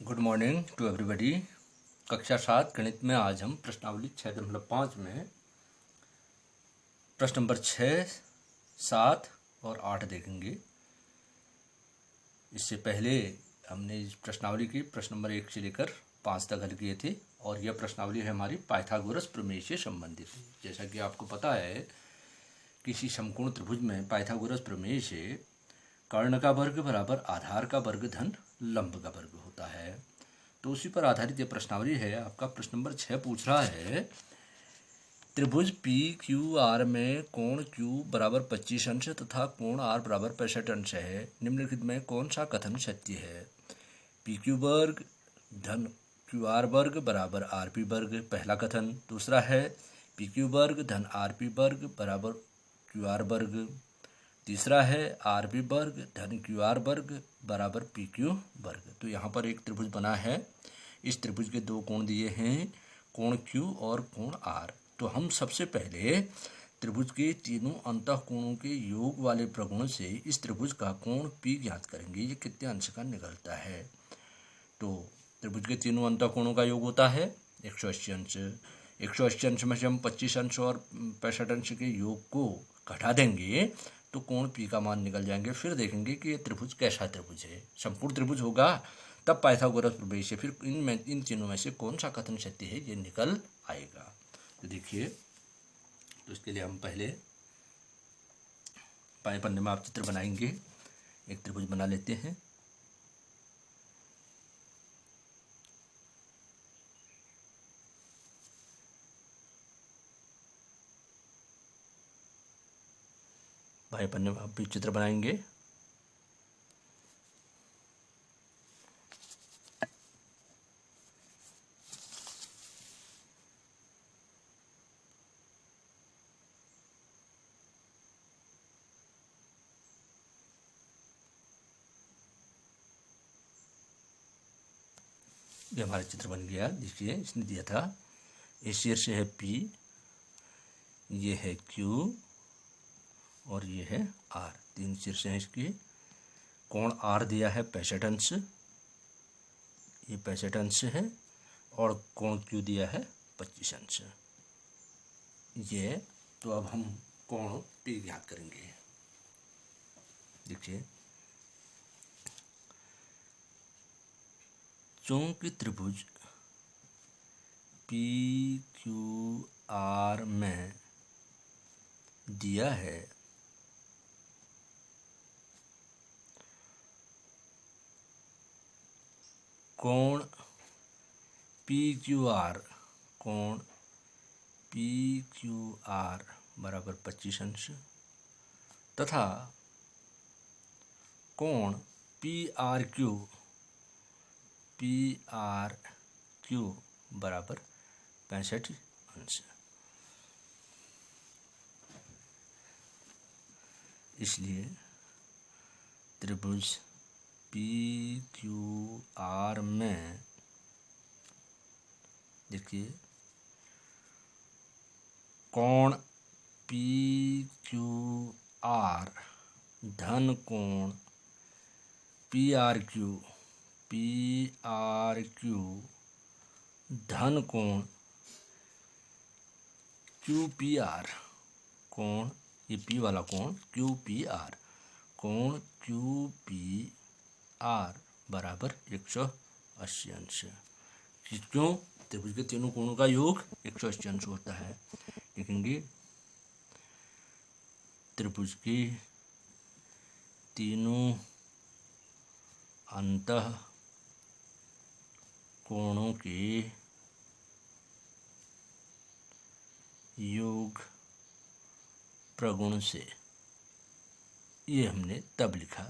Good morning to everybody. कक्षा 7 गणित में आज हम प्रश्नावली 6.5 में प्रश्न नंबर 6, 7 और 8 देखेंगे। इससे पहले हमने इस प्रश्नावली की प्रश्न नंबर 1 से लेकर 5 तक हल किए थे और यह प्रश्नावली है हमारी पाइथागोरस प्रमेय से संबंधित। जैसा कि आपको पता है, किसी समकोण त्रिभुज में पाइथागोरस प्रमेय से कर्ण का वर्ग बराबर आधार का वर्ग धन लंब का वर्ग होता है। तो उसी पर आधारित ये प्रश्नावली है। आपका प्रश्न नंबर 6 पूछ रहा है, त्रिभुज पी क्यू आर में कोण क्यू बराबर 25 अंश तथा कोण आर बराबर 65 अंश है। निम्नलिखित में कौन सा कथन सत्य है? पी क्यू वर्ग धन क्यू आर वर्ग बराबर आर पी वर्ग, पहला कथन। दूसरा है पी क्यू वर्ग धन आर पी वर्ग बराबर क्यू आर वर्ग। तीसरा है आर पी वर्ग धन क्यू आर वर्ग बराबर पी क्यू वर्ग। तो यहाँ पर एक त्रिभुज बना है। इस त्रिभुज के दो कोण दिए हैं, कोण क्यू और कोण आर। तो हम सबसे पहले त्रिभुज के तीनों अंतःकोणों के योग वाले प्रगुण से इस त्रिभुज का कोण पी ज्ञात करेंगे। ये कितने अंश का निकलता है? तो त्रिभुज के तीनों अंतःकोणों का योग होता है 180 अंश। 180 अंश में से हम 25 अंश और 65 अंश के योग को घटा देंगे तो कोण पी का मान निकल जाएंगे। फिर देखेंगे कि ये त्रिभुज कैसा त्रिभुज है। संपूर्ण त्रिभुज होगा तब पाइथागोरस प्रमेय से फिर इन तीनों में से कौन सा कथन सत्य है ये निकल आएगा। तो देखिए, तो इसके लिए हम पहले बाएं पन्ने में आप चित्र बनाएंगे। एक त्रिभुज बना लेते हैं। बाएं पन्ने में आप भी चित्र बनाएंगे। ये हमारा चित्र बन गया। देखिए, इसने दिया था ये शीर्ष है P, ये है Q और ये है R। तीन शीर्ष हैं इसके। कोण R दिया है 65 अंश, ये 65 अंश है, और कोण Q दिया है 25 अंश। ये तो अब हम कोण P ज्ञात करेंगे। देखिए, चूंकि त्रिभुज पी क्यू आर में दिया है कोण पी क्यू आर, कोण पी क्यू आर बराबर 25 अंश तथा कोण पी आर क्यू बराबर 65 अंश। इसलिए त्रिभुज पी क्यू आर में देखिए कोण पी क्यू आर धन कोण पी आर क्यू धन कोण क्यू पी आर, कोण ये पी वाला कोण क्यू पी आर, कोण क्यू पी आर बराबर 180 अंश। क्यों? त्रिभुज के तीनों कोणों का योग 180 अंश होता है। लिखेंगे त्रिभुज के तीनों अंतः कोणों के योग प्रगुण से। ये हमने तब लिखा।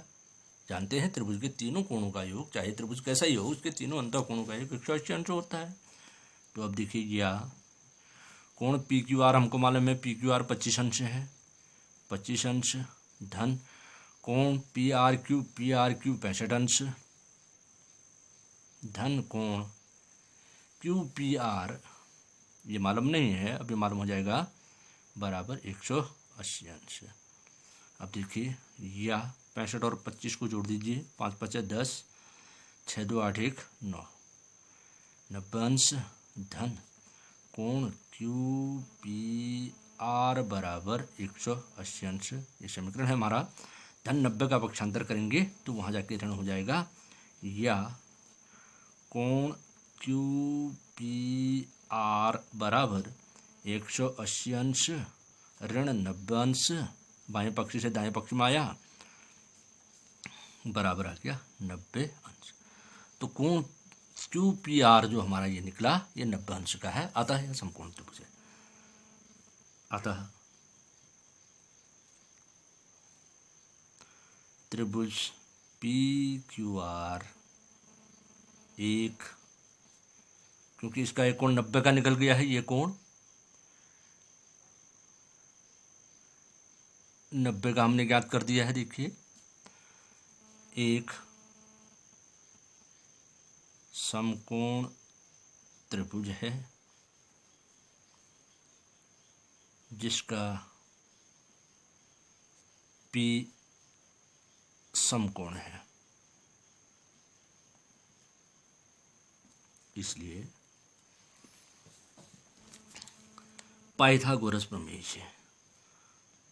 जानते हैं त्रिभुज के तीनों कोणों का योग, चाहे त्रिभुज कैसा ही हो, उसके तीनों अंतः कोणों का योग 180 अंश होता है। तो अब देखिए, या कोण पी क्यू आर हमको मालूम है, पी क्यू आर 25 अंश है, 25 अंश धन कोण पी आर क्यू 65 अंश धन कोण क्यू पी आर ये मालूम नहीं है, अभी मालूम हो जाएगा, बराबर 180 अंश। अब देखिए, या 65 और 25 को जोड़ दीजिए, 5 × 5 = 10, 6 2 8 1 9, 90 अंश धन कोण QPR बराबर 180 अंश। ये समीकरण है हमारा। धन 90 का पक्षांतर करेंगे तो वहाँ जाके ऋण हो जाएगा, या कोण QPR बराबर 180 अंश ऋण 90 अंश, बाएं पक्ष से दाएं पक्ष में आया, बराबर आ गया 90 अंश। तो कोण QPR जो हमारा ये निकला ये 90 अंश का है। अतः यह समकोण त्रिभुज है। अतः त्रिभुज PQR एक, क्योंकि इसका एक कोण 90 का निकल गया है, ये कोण 90 का हमने ज्ञात कर दिया है। देखिए, एक समकोण त्रिभुज है जिसका P समकोण है, इसलिए पाइथागोरस प्रमेय से,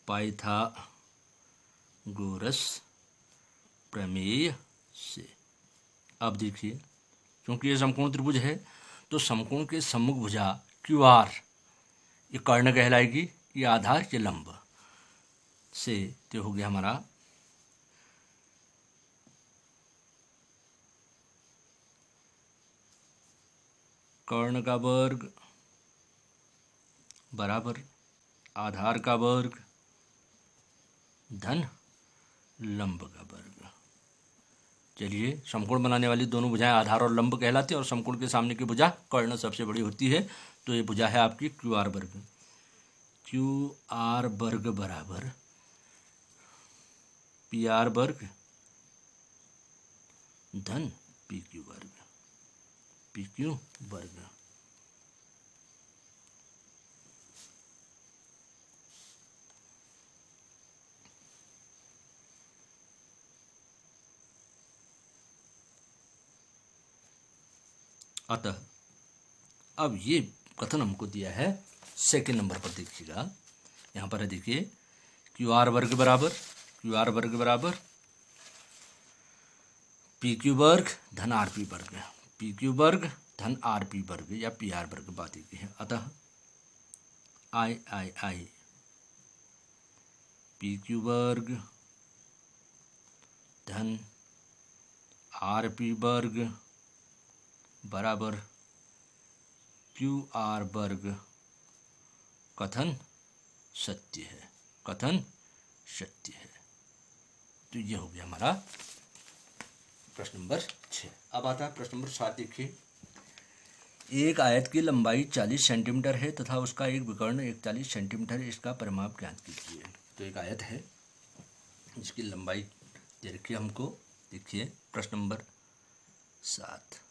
पाइथागोरस प्रमेय से। अब देखिए, क्योंकि ये समकोण त्रिभुज है तो समकोण के सम्मुख भुजा QR ये कर्ण कहलाएगी, ये आधार, ये लंब से, तो हो गया हमारा कर्ण का वर्ग बराबर आधार का वर्ग धन लंब का वर्ग। चलिए, समकोण बनाने वाली दोनों भुजाएं आधार और लंब कहलाती है, और समकोण के सामने की भुजा कर्ण सबसे बड़ी होती है। तो ये भुजा है आपकी QR वर्ग। QR वर्ग बराबर PR वर्ग धन PQ वर्ग, PQ वर्ग। अतः अब ये कथन हमको दिया है सेकंड नंबर पर। देखिएगा, यहाँ पर है, देखिए, QR वर्ग बराबर PQ वर्ग धन RP वर्ग, PQ वर्ग धन RP वर्ग या PR वर्ग बात की है। अतः I PQ वर्ग धन RP वर्ग बराबर QR वर्ग कथन सत्य है, कथन सत्य है। तो ये हो गया हमारा प्रश्न नंबर 6। अब आता है प्रश्न नंबर 7। देखिए, एक आयत की लंबाई 40 सेंटीमीटर है तथा उसका एक विकर्ण 41 सेंटीमीटर है, इसका परिमाप ज्ञात कीजिए। तो एक आयत है जिसकी लंबाई दे रखी है हमको। देखिए, प्रश्न नंबर 7।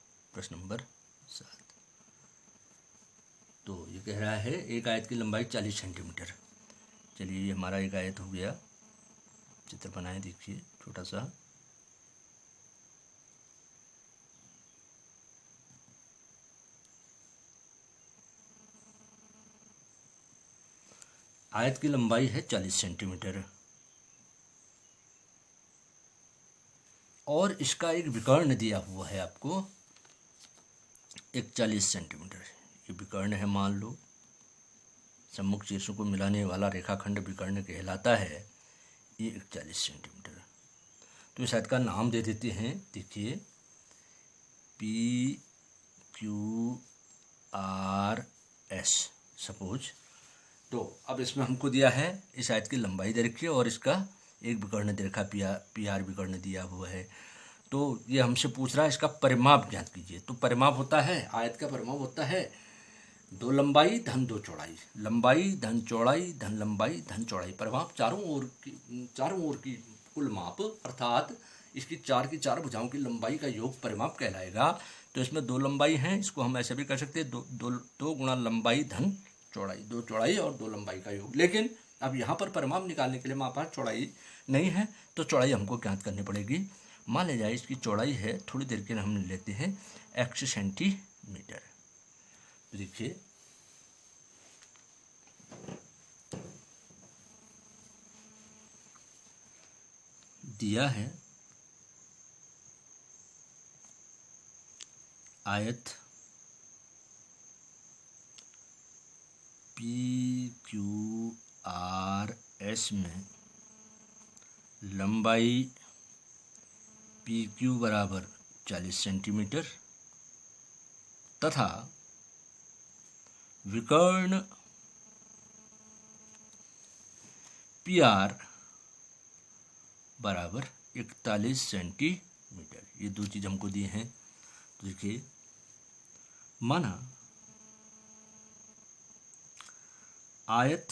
तो ये कह रहा है एक आयत की लंबाई 40 सेंटीमीटर। चलिए, ये हमारा एक आयत हो गया, चित्र बनाए। देखिए, छोटा सा आयत की लंबाई है 40 सेंटीमीटर और इसका एक विकर्ण दिया हुआ है आपको 41 सेंटीमीटर। ये विकर्ण है, मान लो सम्मुख शीर्षों को मिलाने वाला रेखाखंड विकर्ण कहलाता है। ये 41 सेंटीमीटर। तो इस आयत का नाम दे देते हैं। देखिए, PQRS सपोज। तो अब इसमें हमको दिया है, इस आयत की लंबाई दे रखी है और इसका एक विकर्ण दे रखा, PR विकर्ण दिया हुआ है। तो ये हमसे पूछ रहा है इसका परिमाप ज्ञात कीजिए। तो परिमाप होता है, आयत का परिमाप होता है 2 लंबाई धन 2 चौड़ाई, लंबाई धन चौड़ाई धन लंबाई धन चौड़ाई। परिमाप चारों ओर की कुल माप, अर्थात इसकी 4 की 4 भुजाओं की लंबाई का योग परिमाप कहलाएगा। तो इसमें 2 लंबाई हैं, इसको हम ऐसे भी कर सकते हैं, 2 गुणा लंबाई धन चौड़ाई, 2 चौड़ाई और 2 लंबाई का योग। लेकिन अब यहाँ पर परिमाप निकालने के लिए हमारे पास चौड़ाई नहीं है, तो चौड़ाई हमको ज्ञात करनी पड़ेगी। मान लिया जाए इसकी चौड़ाई है, थोड़ी देर के लिए हम लेते हैं x सेंटीमीटर। तो देखिए दिया है आयत PQRS में लंबाई PQ बराबर 40 सेंटीमीटर तथा विकर्ण PR बराबर 41 सेंटीमीटर। ये दो चीज़ हमको दिए हैं। तो देखिए माना आयत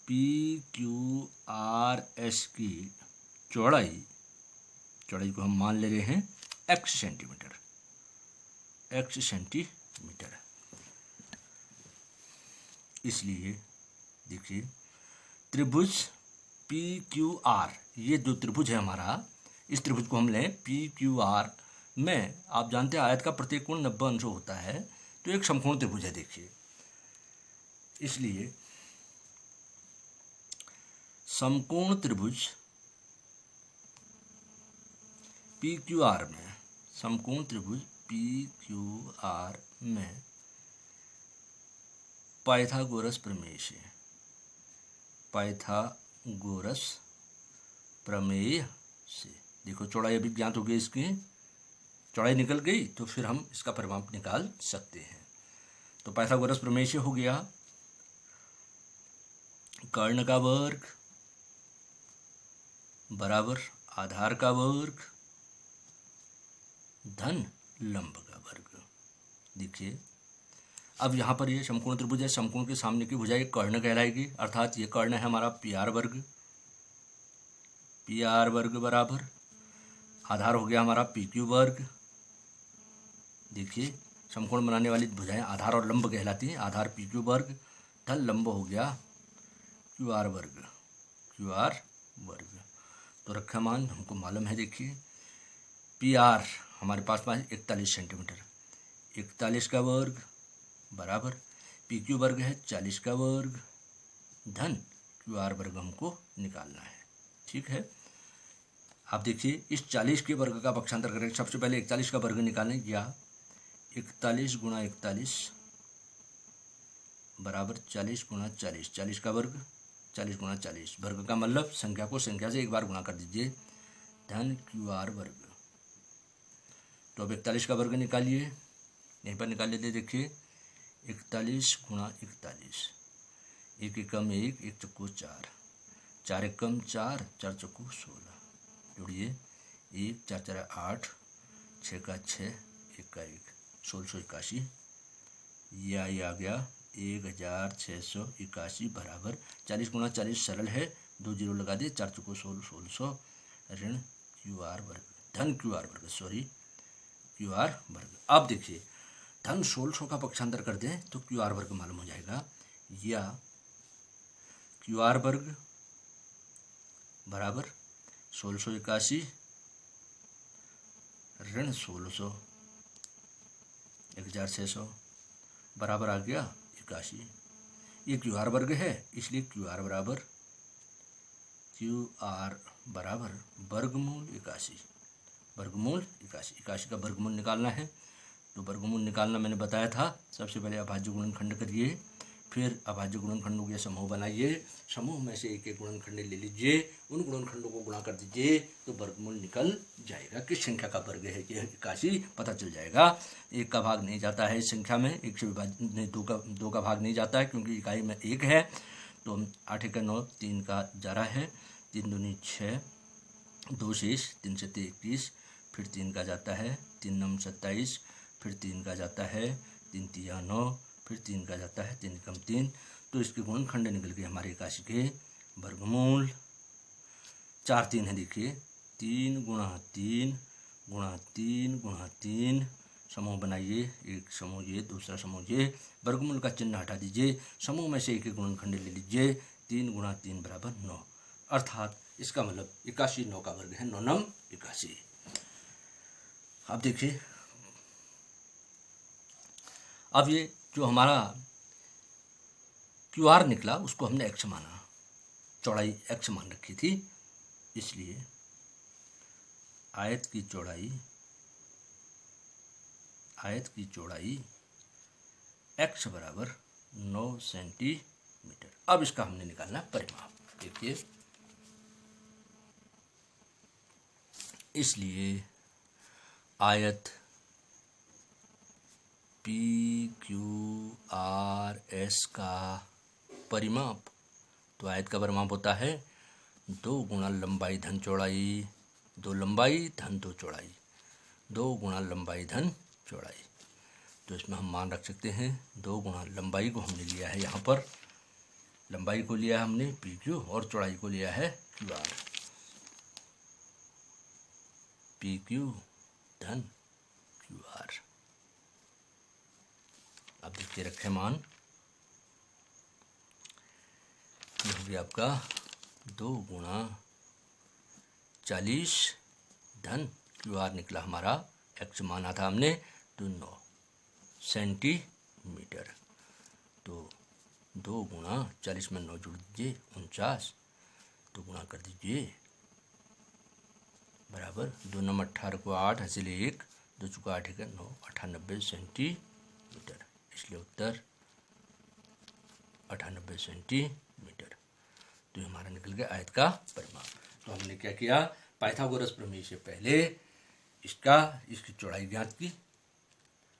PQRS की चौड़ाई को हम मान ले रहे हैं x सेंटीमीटर। इसलिए देखिए त्रिभुज PQR, ये जो त्रिभुज है हमारा, इस त्रिभुज को हम लें PQR में, आप जानते हैं आयत का प्रत्येक कोण 90 अंश होता है, तो एक समकोण त्रिभुज है। देखिए इसलिए समकोण त्रिभुज PQR में, समकोण त्रिभुज PQR में पाइथागोरस प्रमेय से देखो चौड़ाई अभी ज्ञात हो गई, इसकी चौड़ाई निकल गई, तो फिर हम इसका परिमाप निकाल सकते हैं। तो पाइथागोरस प्रमेय से हो गया कर्ण का वर्ग बराबर आधार का वर्ग धन लंब का वर्ग। देखिए अब यहाँ पर ये समकोण त्रिभुज है, समकोण के सामने की भुजा कर्ण कहलाएगी, अर्थात ये कर्ण है हमारा PR वर्ग बराबर आधार हो गया हमारा PQ वर्ग। देखिए समकोण बनाने वाली भुजाएं आधार और लंब कहलाती हैं, आधार PQ वर्ग धन लंब हो गया QR वर्ग। तो रखा मान हमको मालूम है। देखिए PR हमारे पास 41 सेंटीमीटर, 41 का वर्ग बराबर PQ वर्ग है 40 का वर्ग धन QR वर्ग हमको निकालना है। ठीक है, आप देखिए इस 40 के वर्ग का पक्षांतर करें। सबसे पहले 41 का वर्ग निकालें, या 41 गुणा 41 बराबर 40 गुणा 40, 40 का वर्ग 40 गुणा 40, वर्ग का मतलब संख्या को संख्या से एक बार गुणा कर दीजिए, धन QR वर्ग। तो अब 41 का वर्ग निकालिए, यहीं पर निकाल लेते। देखिए 41 गुणा 41, एक एकम एक, एक चक्कू 4, 4 एकम 4, 4 चक्कू 16, जोड़िए 1 4 4 8, 6 का 6, 1 का 1, 1681। ये आ गया 1681 बराबर 40 गुणा 40 सरल है, 2 जीरो लगा दिए, 4 चक्कू 1600 ऋण QR वर्ग धन QR वर्ग। अब देखिए धन 1600 का पक्षांतर कर दें तो QR वर्ग मालूम हो जाएगा, या QR वर्ग बराबर 1681 ऋण 1600, 1600 बराबर आ गया 81। ये QR वर्ग है, इसलिए QR बराबर वर्गमूल 81 का वर्गमूल निकालना है। तो वर्गमूल निकालना मैंने बताया था। सबसे पहले अभाज्य गुणनखंड करिए, फिर अभाज्य गुणनखंडों के समूह बनाइए, समूह में से एक एक गुणनखंड ले लीजिए, उन गुणनखंडों को गुणा कर दीजिए, तो वर्गमूल निकल जाएगा। किस संख्या का वर्ग है ये 81 पता चल जाएगा। एक का भाग नहीं जाता है इस संख्या में, एक से विभाजित नहीं, दो का भाग नहीं जाता है क्योंकि इकाई में 1 है। तो 8 का 9, 3 का 11 है, 3 दूनी 6, 2 शेष, 3 से 21, फिर 3 का जाता है, 3 9 27, फिर 3 का जाता है, 3 तिया 9, फिर 3 का जाता है, 3 कम 3। तो इसके गुणनखंड निकल के हमारे 81 के वर्गमूल 4 3 है। देखिए 3 गुणा 3 गुणा 3 गुणा 3, समूह बनाइए, एक समूह ये, दूसरा समूह ये, वर्गमूल का चिन्ह हटा दीजिए, समूह में से एक एक गुणनखंड ले लीजिए, 3 गुणा 3 बराबर 9, अर्थात इसका मतलब 81 9 का वर्ग है, 9 9 81। अब देखिए, अब ये जो हमारा QR निकला उसको हमने x माना, चौड़ाई x मान रखी थी, इसलिए आयत की चौड़ाई x बराबर 9 सेंटीमीटर। अब इसका हमने निकालना परिमाप। देखिए, इसलिए आयत PQRS का परिमाप, तो आयत का परिमाप होता है 2 गुणा लंबाई धन चौड़ाई, 2 लंबाई धन 2 चौड़ाई, 2 गुणा लंबाई धन चौड़ाई। तो इसमें हम मान रख सकते हैं 2 गुणा लंबाई को हमने लिया है, यहाँ पर लंबाई को लिया है हमने PQ और चौड़ाई को लिया है QR। PQ धन QR। अब देखिए रखे मान, ये हो गया आपका 2 गुणा 40 धन QR निकला हमारा, x माना था हमने तो 9 सेंटीमीटर। तो 2 गुणा 40 में 9 जोड़ दीजिए 49, तो गुणा कर दीजिए बराबर 2 9 18 को 8 हासिल 1, 2 चुका 8 है 9, 98 सेंटीमीटर। इसलिए उत्तर 98 सेंटीमीटर। तो ये हमारा निकल गया आयत का परिमाप। तो हमने क्या किया, पाइथागोरस प्रमेय से पहले इसकी चौड़ाई ज्ञात की,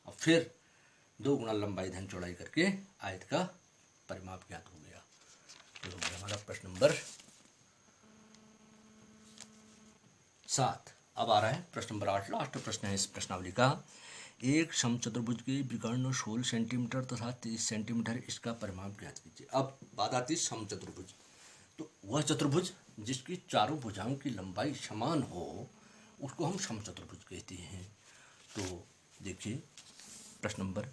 और फिर 2 गुणा लंबाई धन चौड़ाई करके आयत का परिमाप ज्ञात हो गया। तो हो गया हमारा प्रश्न नंबर 7। अब आ रहा है प्रश्न नंबर 8, लास्ट प्रश्न है इस प्रश्नावली का। एक समचतुर्भुज के विकर्ण 16 सेंटीमीटर तथा 30 सेंटीमीटर, इसका परिमाप ज्ञात कीजिए। अब बात आती है समचतुर्भुज। तो वह चतुर्भुज जिसकी चारों भुजाओं की लंबाई समान हो उसको हम समचतुर्भुज कहते हैं। तो देखिए प्रश्न नंबर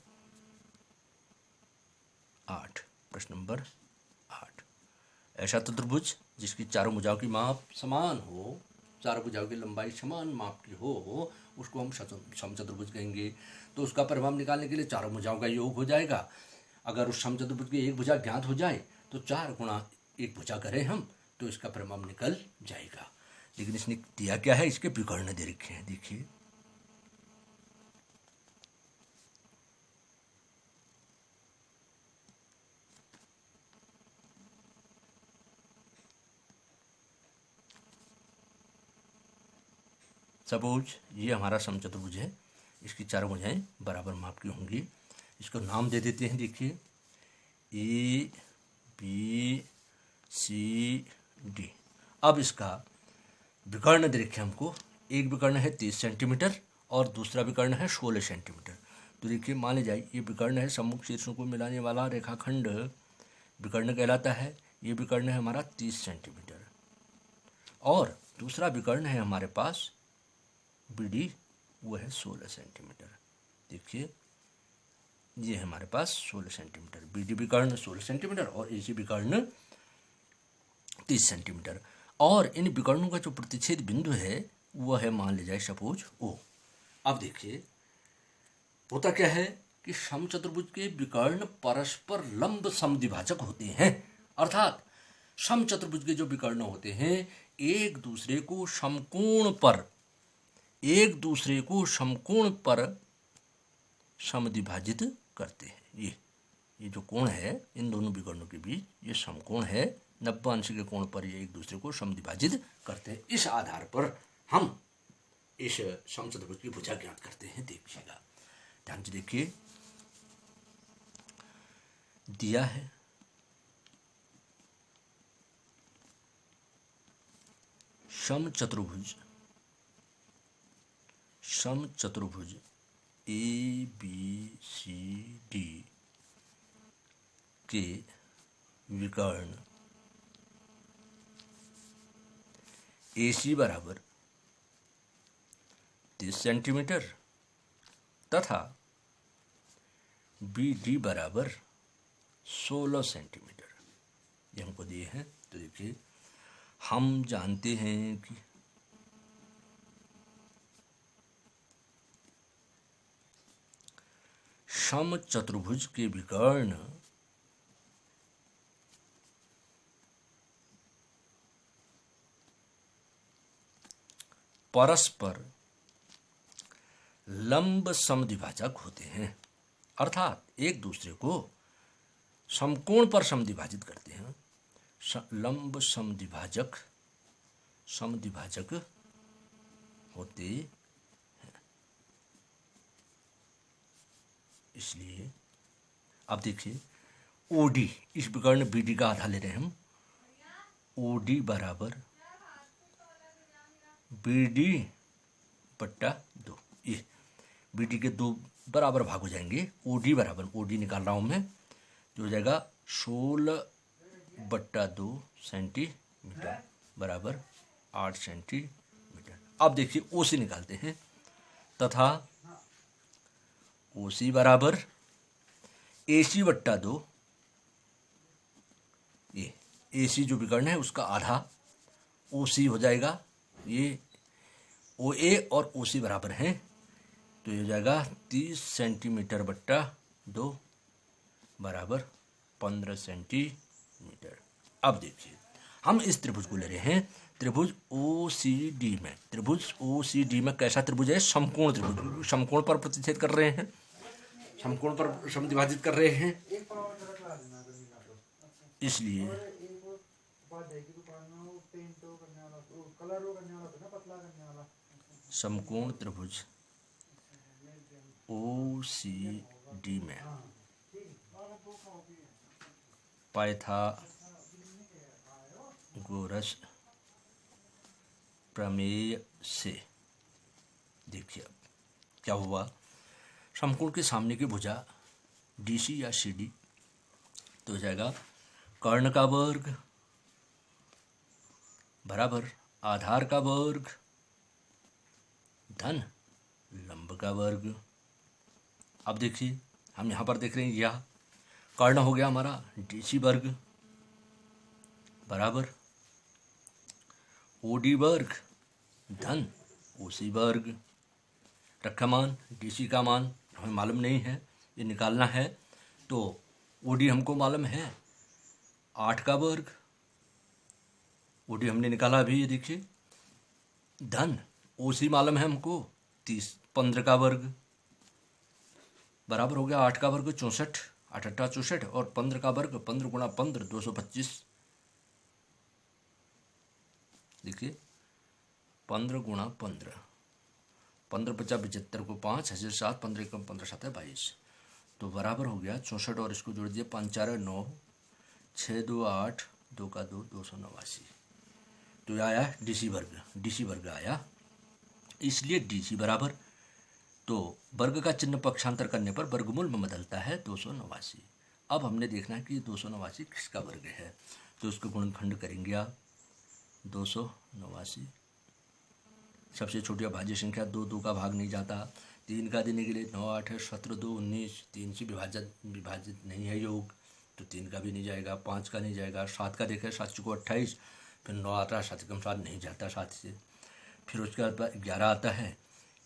8, प्रश्न नंबर 8, ऐसा चतुर्भुज जिसकी चारों भुजाओं की माप समान हो, चारों भुजाओं की लंबाई समान माप की हो, उसको हम समचतुर्भुज कहेंगे। तो उसका परिमाप निकालने के लिए चारों भुजाओं का योग हो जाएगा। अगर उस समचतुर्भुज की एक भुजा ज्ञात हो जाए तो 4 गुणा एक भुजा करें हम, तो इसका परिमाप निकल जाएगा। लेकिन इसने दिया क्या है, इसके विकर्ण दे रखे हैं। देखिए सपोज ये हमारा समचतुर्भुज है, इसकी चारों भुजाएं बराबर माप की होंगी। इसको नाम दे देते हैं। देखिए ABCD। अब इसका विकर्ण दे रखे हमको, एक विकर्ण है 30 सेंटीमीटर और दूसरा विकर्ण है 16 सेंटीमीटर। तो देखिए मान ली जाए ये विकर्ण है, सम्मुख शीर्षों को मिलाने वाला रेखाखंड विकर्ण कहलाता है। ये विकर्ण है हमारा 30 सेंटीमीटर और दूसरा विकर्ण है हमारे पास BD, वो है 16 सेंटीमीटर। देखिए ये है हमारे पास 16 सेंटीमीटर, BD विकर्ण 16 सेंटीमीटर और AC विकर्ण 30 सेंटीमीटर। और इन विकर्णों का जो प्रतिच्छेद बिंदु है वह है मान ली जाए सपोज O। अब देखिए होता क्या है कि समचतुर्भुज के विकर्ण परस्पर लंब समद्विभाजक होते हैं, अर्थात समचतुर्भुज के जो विकर्ण होते हैं एक दूसरे को समकोण पर समद्विभाजित करते हैं। ये जो कोण है इन दोनों विकर्णों के बीच ये समकोण है, 90 अंश के कोण पर ये एक दूसरे को समद्विभाजित करते हैं। इस आधार पर हम इस समचतुर्भुज की भुजा ज्ञात करते हैं। देखिएगा ध्यान से देखिए, दिया है समचतुर्भुज ABCD के विकर्ण AC बराबर 30 सेंटीमीटर तथा BD बराबर 16 सेंटीमीटर, ये हमको दिए हैं। तो देखिए हम जानते हैं कि समचतुर्भुज के विकर्ण परस्पर लंब समद्विभाजक होते हैं, अर्थात एक दूसरे को समकोण पर समद्विभाजित करते हैं। लंब समद्विभाजक होते हैं। इसलिए अब देखिए OD, इस विकर्ण BD का आधा ले रहे हैं हम। OD बराबर BD बट्टा 2। ये BD के 2 बराबर भाग हो जाएंगे। OD बराबर, OD निकाल रहा हूँ मैं, जो हो जाएगा 16/2 सेंटीमीटर बराबर 8 सेंटीमीटर। अब देखिए OC निकालते हैं, तथा OC बराबर AC/2। ये AC जो विकर्ण है उसका आधा OC हो जाएगा। ये OA और OC बराबर हैं, तो ये हो जाएगा 30 सेंटीमीटर बट्टा 2 बराबर 15 सेंटीमीटर। अब देखिए हम इस त्रिभुज को ले रहे हैं, त्रिभुज OCD में। त्रिभुज OCD में कैसा त्रिभुज है? समकोण त्रिभुज। समकोण पर प्रतिच्छेद कर रहे हैं, समकोण पर समद्विभाजित कर रहे हैं, इसलिए समकोण त्रिभुज OCD में पाइथागोरस प्रमेय से देखिए अब क्या हुआ। समकोण के सामने की भुजा DC या CD तो हो जाएगा कर्ण का वर्ग बराबर आधार का वर्ग धन लंब का वर्ग। अब देखिए हम यहाँ पर देख रहे हैं, यह कर्ण हो गया हमारा DC वर्ग बराबर OD वर्ग धन OC वर्ग। रखा मान, DC का मान हमें मालूम नहीं है, ये निकालना है, तो OD हमको मालूम है 8 का वर्ग, OD हमने निकाला अभी, ये देखिए, धन OC मालूम है हमको 15 का वर्ग बराबर हो गया 8 का वर्ग 64, 8 8 64 और 15 का वर्ग 15 गुणा 15 225। देखिए 15 गुणा 15, 15 50 75 को 5 हज़ार 7, 15 कम 15 7 22, तो बराबर हो गया 64 और इसको जोड़ दिए 5 4 9 6 2 8 2 का 2 289। तो यह आया DC वर्ग आया, इसलिए DC बराबर, तो वर्ग का चिन्ह पक्षांतर करने पर वर्गमूल में बदलता है 289। अब हमने देखना है कि 289 किसका वर्ग है, तो उसको गुणनखंड करेंगे आप 289। सबसे छोटी अभाज्य संख्या 2 का भाग नहीं जाता, 3 का देने के लिए 9 8 है 17 2 19, 3 से विभाजित नहीं है योग, तो 3 का भी नहीं जाएगा, 5 का नहीं जाएगा, 7 का देखें 7 को 28, फिर 9 आता है 7 कम 7 नहीं जाता 7 से, फिर उसके बाद 11 आता है,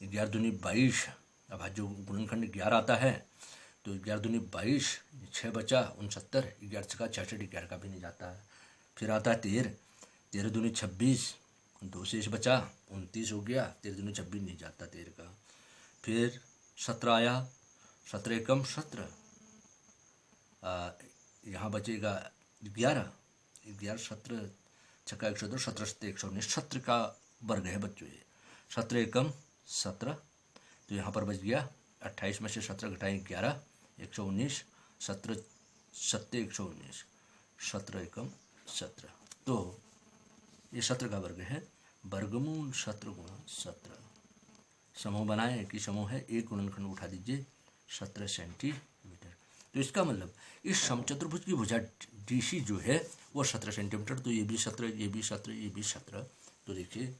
11 दूनी 22, अब जो गुणनखंड 11 आता है तो 11 दूनी 22, 6 बचा 69, 11 का 66, 11 का भी नहीं जाता है। फिर आता है 13, 13 दूनी 26, 2 शेष बचा 29 हो गया, 13 दूनी 26 नहीं जाता 13 का। फिर 17 आया, 17 एकम 17, यहाँ बचेगा 11, 11 17 छक्का 102, 17 7 119, 17 का वर्ग है बच्चों ये, 17 एकम 17, तो यहाँ पर बच गया 28 में से 17 घटाएं 11 119, 17 7 119, 17 एकम 17, तो ये 17 का वर्ग है, वर्गमूल 17 गुणा 17। समूह बनाए कि समूह है, एक गुणनखंड उठा दीजिए 17 सेंटीमीटर। तो इसका मतलब इस समचतुर्भुज की भुजा DC जो है वो 17 सेंटीमीटर, तो ये भी 17, ये भी 17, ये भी 17। तो देखिए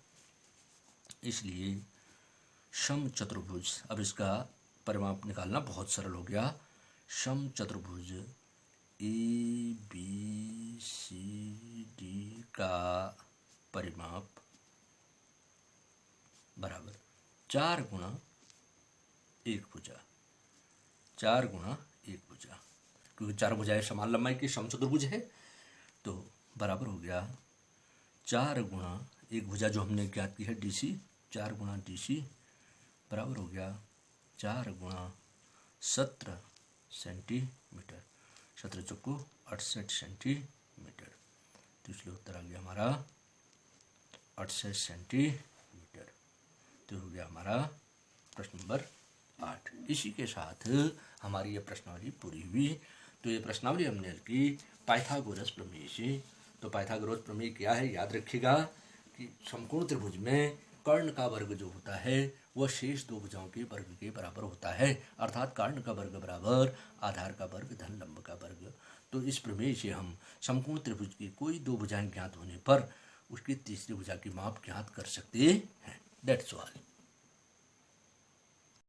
इसलिए समचतुर्भुज, अब इसका परिमाप निकालना बहुत सरल हो गया। समचतुर्भुज ABCD का परिमाप बराबर 4 गुणा 1 भुजा, 4 गुणा 1 भुजा, क्योंकि 4 भुजाएं समान लंबाई की समचतुर्भुज है, तो बराबर हो गया 4 गुणा 1 भुजा जो हमने ज्ञात की है DC, 4 गुणा DC बराबर हो गया 4 गुणा 17 सेंटीमीटर, 17 चौको 68 सेंटीमीटर। तो इसलिए उत्तर आ गया हमारा 68 सेंटीमीटर। तो हो गया हमारा प्रश्न नंबर 8। इसी के साथ हमारी ये प्रश्नावली पूरी हुई। तो ये प्रश्नावली हमने की पाइथागोरस प्रमेय से। तो पाइथागोरस प्रमेय क्या है, याद रखिएगा कि समकोण त्रिभुज में कर्ण का वर्ग जो होता है वह शेष दो भुजाओं के वर्ग के बराबर होता है, अर्थात कर्ण का वर्ग बराबर आधार का वर्ग धन लंब का वर्ग। तो इस प्रमेय से हम समकोण त्रिभुज की कोई दो भुजाएं ज्ञात होने पर उसकी तीसरी भुजा की माप ज्ञात कर सकते हैं। That's all.